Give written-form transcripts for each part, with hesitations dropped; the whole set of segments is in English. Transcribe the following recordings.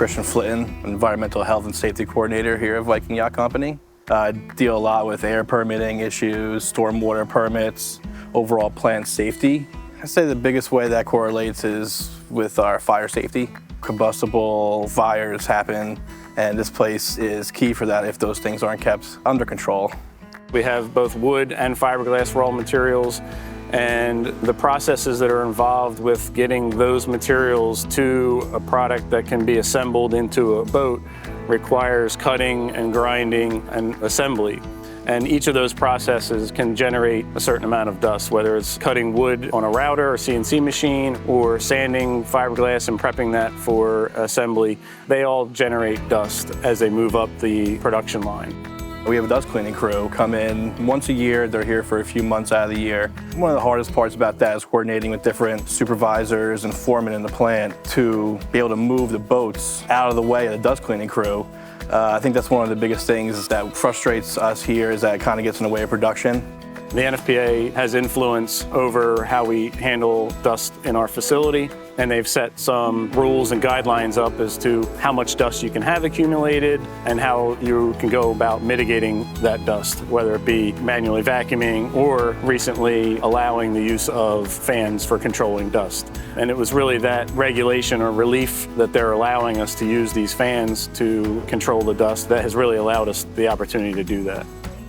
Kristian Flitton, Environmental Health and Safety Coordinator here at Viking Yacht Company. I deal a lot with air permitting issues, stormwater permits, overall plant safety. I'd say the biggest way that correlates is with our fire safety. Combustible fires happen, and this place is key for that if those things aren't kept under control. We have both wood and fiberglass raw materials, and the processes that are involved with getting those materials to a product that can be assembled into a boat requires cutting and grinding and assembly. And each of those processes can generate a certain amount of dust, whether it's cutting wood on a router or CNC machine or sanding fiberglass and prepping that for assembly. They all generate dust as they move up the production line. We have a dust cleaning crew come in once a year. They're here for a few months out of the year. One of the hardest parts about that is coordinating with different supervisors and foremen in the plant to be able to move the boats out of the way of the dust cleaning crew. I think that's one of the biggest things that frustrates us here, is that it kind of gets in the way of production. The NFPA has influence over how we handle dust in our facility, and they've set some rules and guidelines up as to how much dust you can have accumulated and how you can go about mitigating that dust, whether it be manually vacuuming or recently allowing the use of fans for controlling dust. And it was really that regulation or relief that they're allowing us to use these fans to control the dust that has really allowed us the opportunity to do that.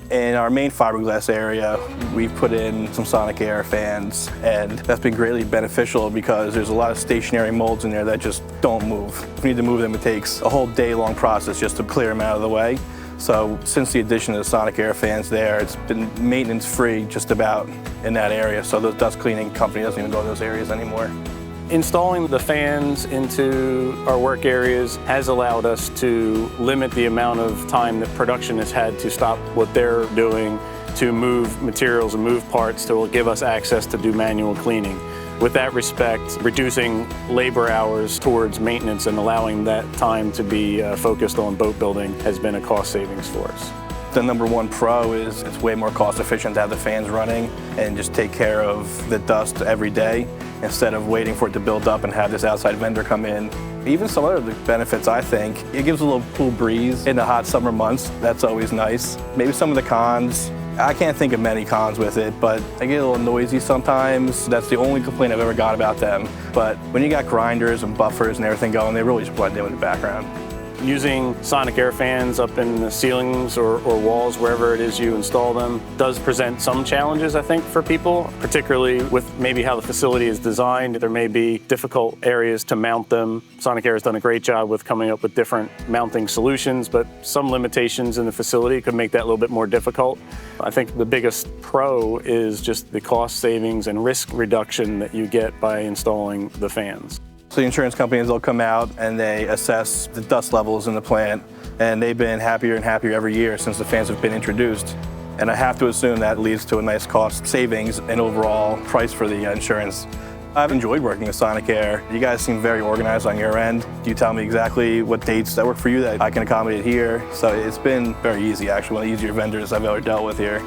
In our main fiberglass area, we've put in some SonicAire fans, and that's been greatly beneficial because there's a lot of stationary molds in there that just don't move. If we need to move them, it takes a whole day-long process just to clear them out of the way. So since the addition of the SonicAire fans there, it's been maintenance-free just about in that area, so the dust cleaning company doesn't even go to those areas anymore. Installing the fans into our work areas has allowed us to limit the amount of time that production has had to stop what they're doing to move materials and move parts to give us access to do manual cleaning. With that respect, reducing labor hours towards maintenance and allowing that time to be focused on boat building has been a cost savings for us. The number one pro is it's way more cost efficient to have the fans running and just take care of the dust every day instead of waiting for it to build up and have this outside vendor come in. Even some other benefits, I think. It gives a little cool breeze in the hot summer months. That's always nice. Maybe some of the cons, I can't think of many cons with it, but they get a little noisy sometimes. That's the only complaint I've ever got about them. But when you got grinders and buffers and everything going, they really just blend in with the background. Using SonicAire fans up in the ceilings or walls, wherever it is you install them, does present some challenges, I think, for people, particularly with maybe how the facility is designed. There may be difficult areas to mount them. SonicAire has done a great job with coming up with different mounting solutions, but some limitations in the facility could make that a little bit more difficult. I think the biggest pro is just the cost savings and risk reduction that you get by installing the fans. So the insurance companies will come out and they assess the dust levels in the plant, and they've been happier and happier every year since the fans have been introduced. And I have to assume that leads to a nice cost savings and overall price for the insurance. I've enjoyed working with SonicAire. You guys seem very organized on your end. You tell me exactly what dates that work for you that I can accommodate here. So it's been very easy, actually, one of the easier vendors I've ever dealt with here.